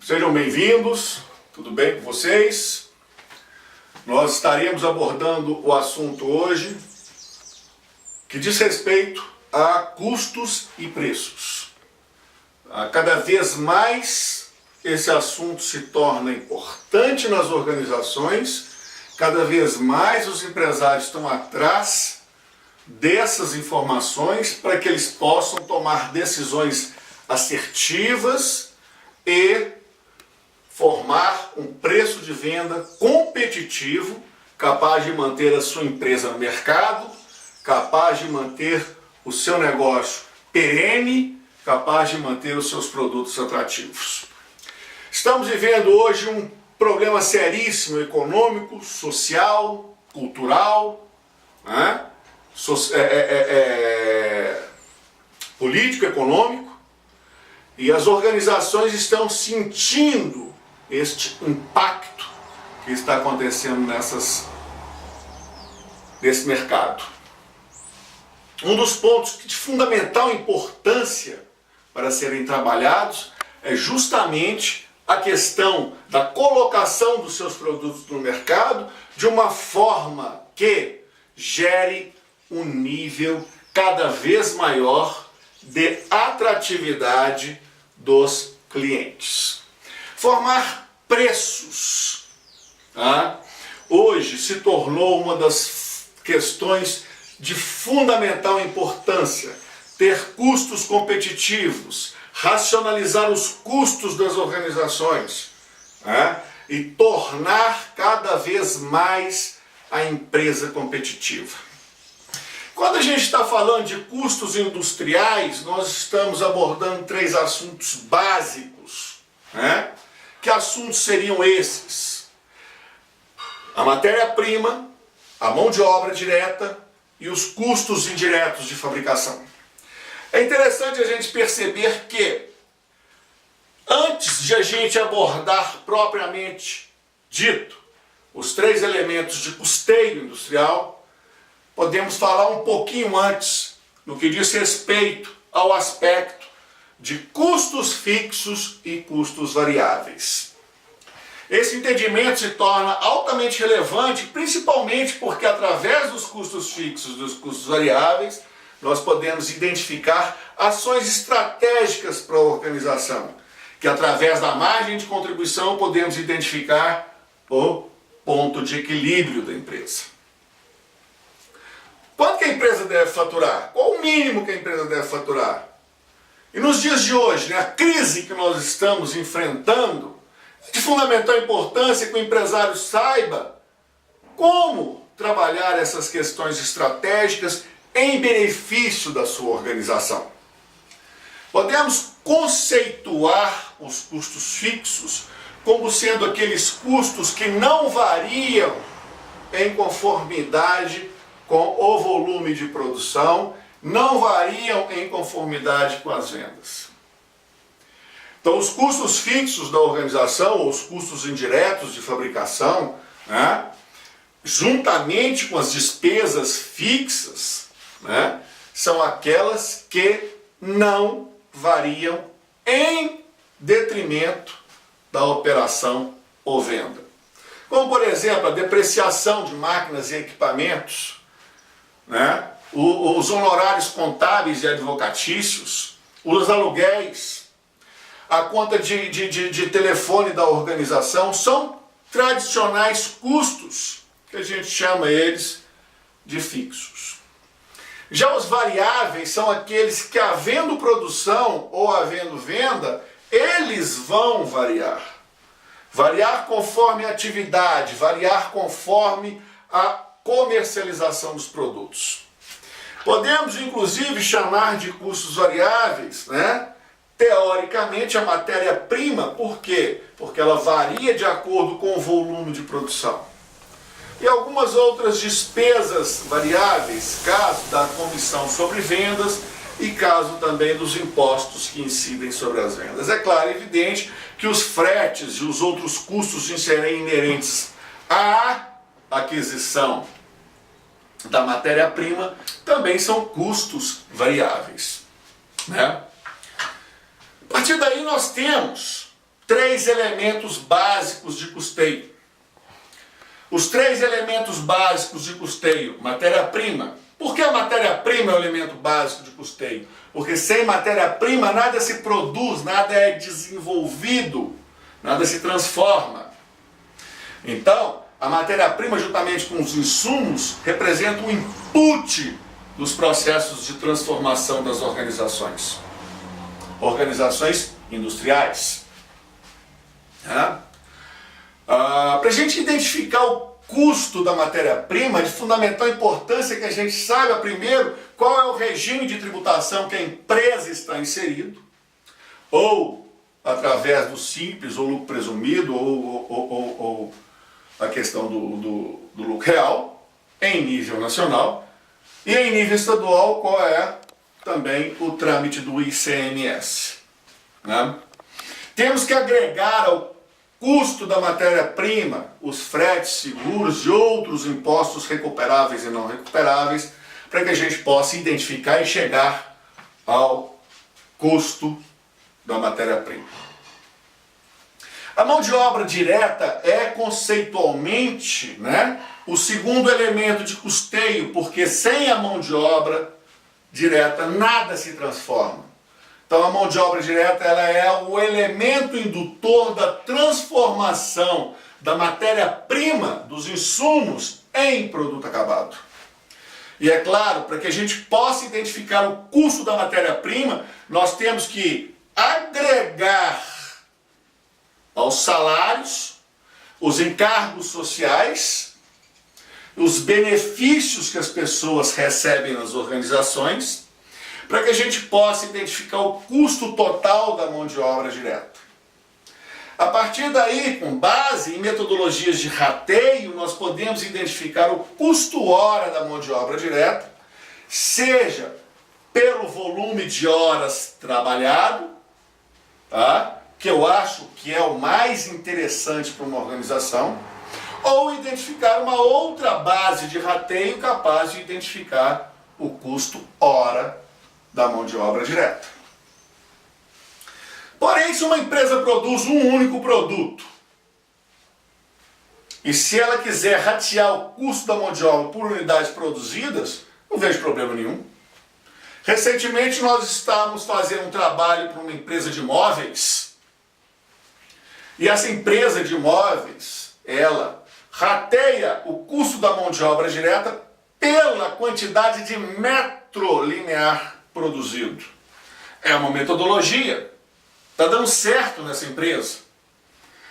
Sejam bem-vindos, tudo bem com vocês? Nós estaremos abordando o assunto hoje que diz respeito a custos e preços. Cada vez mais esse assunto se torna importante nas organizações, cada vez mais os empresários estão atrás dessas informações para que eles possam tomar decisões assertivas e formar um preço de venda competitivo, capaz de manter a sua empresa no mercado, capaz de manter o seu negócio perene, capaz de manter os seus produtos atrativos. Estamos vivendo hoje um problema seríssimo econômico, social, cultural, né? Político-econômico, e as organizações estão sentindo este impacto que está acontecendo nesse mercado. Um dos pontos de fundamental importância para serem trabalhados é justamente a questão da colocação dos seus produtos no mercado de uma forma que gere um nível cada vez maior de atratividade dos clientes. Formar preços, tá? Hoje se tornou uma das questões de fundamental importância. Ter custos competitivos, racionalizar os custos das organizações, tá? E tornar cada vez mais a empresa competitiva. Quando a gente está falando de custos industriais, nós estamos abordando três assuntos básicos, né? Que assuntos seriam esses? A matéria-prima, a mão de obra direta e os custos indiretos de fabricação. É interessante a gente perceber que, antes de a gente abordar propriamente dito os três elementos de custeio industrial, podemos falar um pouquinho antes no que diz respeito ao aspecto de custos fixos e custos variáveis. Esse entendimento se torna altamente relevante, principalmente porque através dos custos fixos e dos custos variáveis, nós podemos identificar ações estratégicas para a organização, que através da margem de contribuição podemos identificar o ponto de equilíbrio da empresa. Quanto que a empresa deve faturar? Qual o mínimo que a empresa deve faturar? E nos dias de hoje, a crise que nós estamos enfrentando, é de fundamental importância que o empresário saiba como trabalhar essas questões estratégicas em benefício da sua organização. Podemos conceituar os custos fixos como sendo aqueles custos que não variam em conformidade com o volume de produção, não variam em conformidade com as vendas. Então, os custos fixos da organização, ou os custos indiretos de fabricação, né, juntamente com as despesas fixas, né, são aquelas que não variam em detrimento da operação ou venda. Como, por exemplo, a depreciação de máquinas e equipamentos, né? Os honorários contábeis e advocatícios, os aluguéis, a conta de telefone da organização, são tradicionais custos, que a gente chama eles de fixos. Já os variáveis são aqueles que, havendo produção ou havendo venda, eles vão variar. Variar conforme a atividade, variar conforme a comercialização dos produtos. Podemos, inclusive, chamar de custos variáveis, né? Teoricamente, a matéria-prima. Por quê? Porque ela varia de acordo com o volume de produção. E algumas outras despesas variáveis, caso da comissão sobre vendas e caso também dos impostos que incidem sobre as vendas. É claro, é evidente que os fretes e os outros custos inerentes à aquisição da matéria-prima também são custos variáveis, né? A partir daí nós temos três elementos básicos de custeio. Os três elementos básicos de custeio: matéria-prima. Por que a matéria-prima é o elemento básico de custeio? Porque sem matéria-prima nada se produz, nada é desenvolvido, nada se transforma. Então, a matéria-prima, juntamente com os insumos, representa o input dos processos de transformação das organizações. Organizações industriais. Para a gente identificar o custo da matéria-prima, é de fundamental importância que a gente saiba primeiro qual é o regime de tributação que a empresa está inserido, ou através do simples, ou lucro presumido, ou a questão do lucro real, em nível nacional, e em nível estadual, qual é também o trâmite do ICMS. Temos que agregar ao custo da matéria-prima os fretes, seguros e outros impostos recuperáveis e não recuperáveis, para que a gente possa identificar e chegar ao custo da matéria-prima. A mão de obra direta é conceitualmente, o segundo elemento de custeio, porque sem a mão de obra direta nada se transforma. Então a mão de obra direta ela é o elemento indutor da transformação da matéria-prima, dos insumos, em produto acabado. E é claro, para que a gente possa identificar o custo da matéria-prima, nós temos que agregar aos salários, os encargos sociais, os benefícios que as pessoas recebem nas organizações, para que a gente possa identificar o custo total da mão de obra direta. A partir daí, com base em metodologias de rateio, nós podemos identificar o custo hora da mão de obra direta, seja pelo volume de horas trabalhado, que eu acho que é o mais interessante para uma organização, ou identificar uma outra base de rateio capaz de identificar o custo hora da mão de obra direta. Porém, se uma empresa produz um único produto, e se ela quiser ratear o custo da mão de obra por unidades produzidas, não vejo problema nenhum. Recentemente nós estávamos fazendo um trabalho para uma empresa de móveis, e essa empresa de móveis, ela rateia o custo da mão de obra direta pela quantidade de metro linear produzido. É uma metodologia. Está dando certo nessa empresa.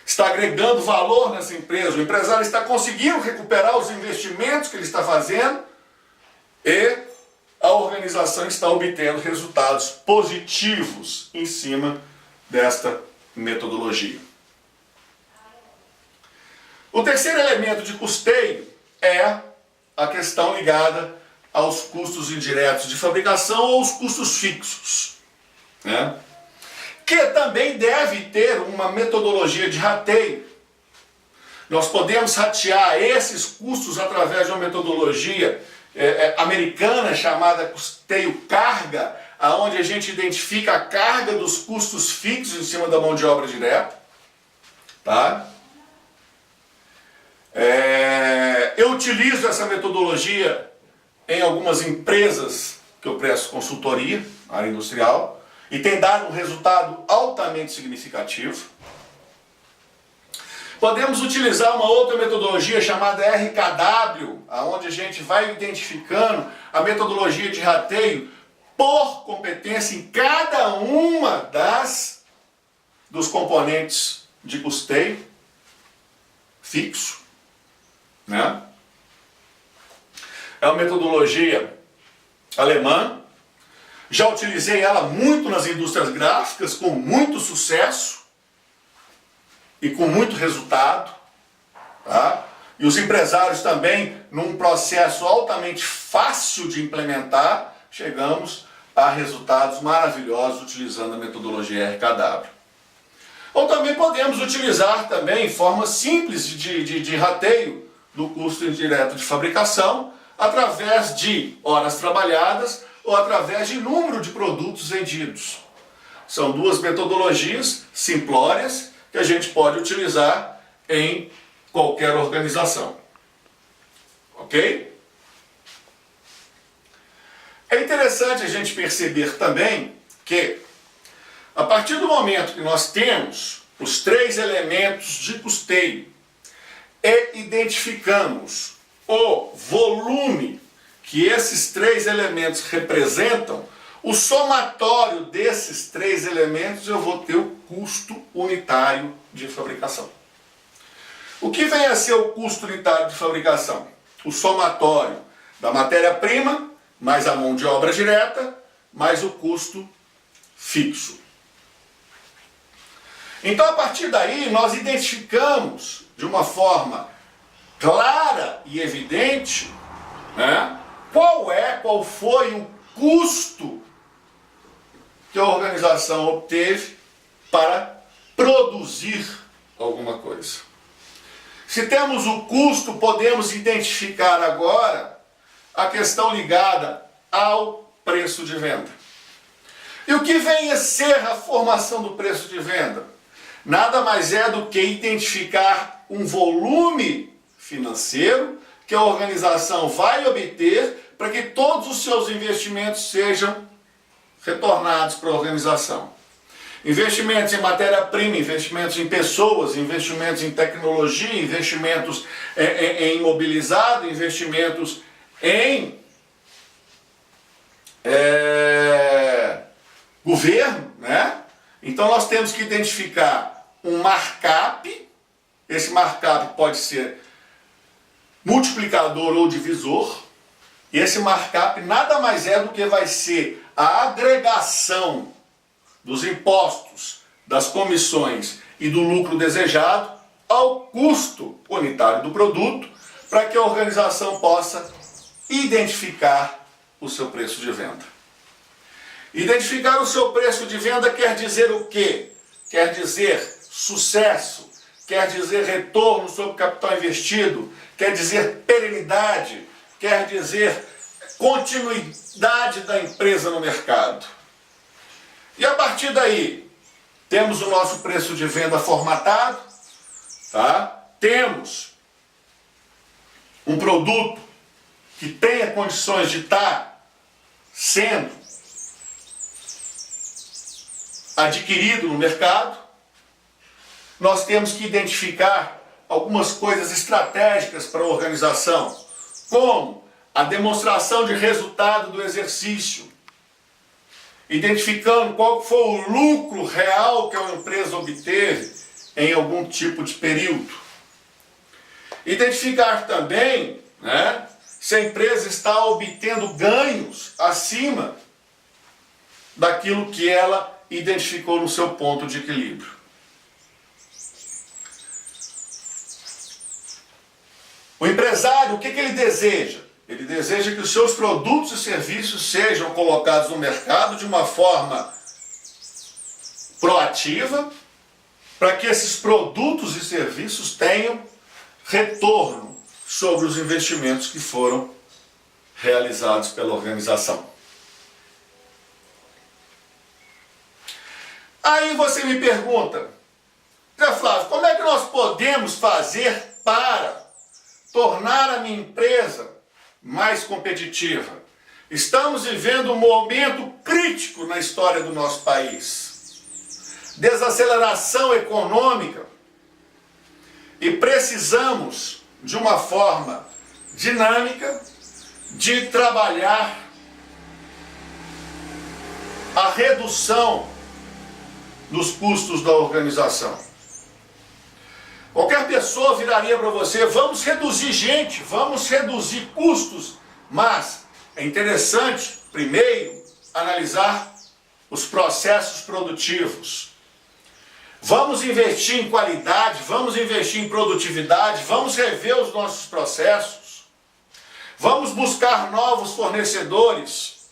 Está agregando valor nessa empresa. O empresário está conseguindo recuperar os investimentos que ele está fazendo e a organização está obtendo resultados positivos em cima desta metodologia. O terceiro elemento de custeio é a questão ligada aos custos indiretos de fabricação ou os custos fixos, que também deve ter uma metodologia de rateio. Nós podemos ratear esses custos através de uma metodologia americana chamada custeio carga, onde a gente identifica a carga dos custos fixos em cima da mão de obra direta. Eu utilizo essa metodologia em algumas empresas que eu presto consultoria, área industrial, e tem dado um resultado altamente significativo. Podemos utilizar uma outra metodologia chamada RKW, onde a gente vai identificando a metodologia de rateio por competência em cada uma dos componentes de custeio fixo. É uma metodologia alemã. Já utilizei ela muito nas indústrias gráficas, com muito sucesso e com muito resultado. E os empresários também, num processo altamente fácil de implementar, chegamos a resultados maravilhosos utilizando a metodologia RKW. Ou também podemos utilizar também formas simples de rateio do custo indireto de fabricação, através de horas trabalhadas ou através de número de produtos vendidos. São duas metodologias simplórias que a gente pode utilizar em qualquer organização. Ok? É interessante a gente perceber também que, a partir do momento que nós temos os 3 elementos de custeio e identificamos o volume que esses 3 elementos representam, o somatório desses 3 elementos eu vou ter o custo unitário de fabricação. O que vem a ser o custo unitário de fabricação? O somatório da matéria-prima, mais a mão de obra direta, mais o custo fixo. Então, a partir daí, nós identificamos de uma forma clara e evidente, né, qual foi o custo que a organização obteve para produzir alguma coisa. Se temos o custo, podemos identificar agora a questão ligada ao preço de venda. E o que vem a ser a formação do preço de venda? Nada mais é do que identificar um volume financeiro que a organização vai obter para que todos os seus investimentos sejam retornados para a organização. Investimentos em matéria-prima, investimentos em pessoas, investimentos em tecnologia, investimentos em imobilizado, investimentos em governo, né? Então nós temos que identificar um markup. Esse markup pode ser multiplicador ou divisor. E esse markup nada mais é do que vai ser a agregação dos impostos, das comissões e do lucro desejado ao custo unitário do produto, para que a organização possa identificar o seu preço de venda. Identificar o seu preço de venda quer dizer o quê? Quer dizer sucesso, quer dizer retorno sobre o capital investido, quer dizer perenidade, quer dizer continuidade da empresa no mercado. E a partir daí, temos o nosso preço de venda formatado, tá? Temos um produto que tenha condições de estar sendo adquirido no mercado. Nós temos que identificar algumas coisas estratégicas para a organização, como a demonstração de resultado do exercício, identificando qual foi o lucro real que a empresa obteve em algum tipo de período. Identificar também, né, se a empresa está obtendo ganhos acima daquilo que ela identificou no seu ponto de equilíbrio. O empresário, o que ele deseja? Ele deseja que os seus produtos e serviços sejam colocados no mercado de uma forma proativa, para que esses produtos e serviços tenham retorno sobre os investimentos que foram realizados pela organização. Aí você me pergunta, Zé Flávio, como é que nós podemos fazer para tornar a minha empresa mais competitiva? Estamos vivendo um momento crítico na história do nosso país. Desaceleração econômica. E precisamos, de uma forma dinâmica, de trabalhar a redução dos custos da organização. Qualquer pessoa viraria para você, vamos reduzir gente, vamos reduzir custos, mas é interessante, primeiro, analisar os processos produtivos. Vamos investir em qualidade, vamos investir em produtividade, vamos rever os nossos processos, vamos buscar novos fornecedores,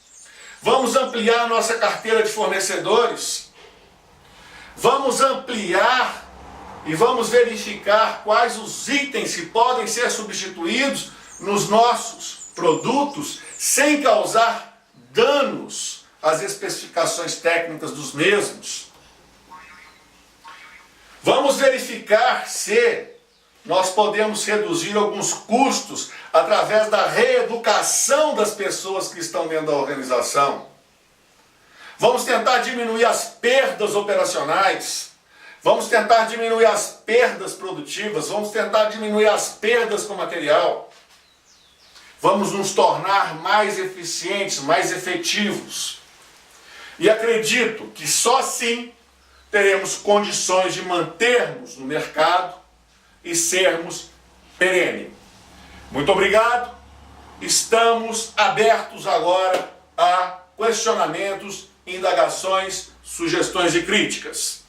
vamos ampliar a nossa carteira de fornecedores, vamos ampliar e vamos verificar quais os itens que podem ser substituídos nos nossos produtos sem causar danos às especificações técnicas dos mesmos. Vamos verificar se nós podemos reduzir alguns custos através da reeducação das pessoas que estão dentro da organização. Vamos tentar diminuir as perdas operacionais. Vamos tentar diminuir as perdas produtivas. Vamos tentar diminuir as perdas com material. Vamos nos tornar mais eficientes, mais efetivos. E acredito que só assim teremos condições de mantermos no mercado e sermos perene. Muito obrigado. Estamos abertos agora a questionamentos, indagações, sugestões e críticas.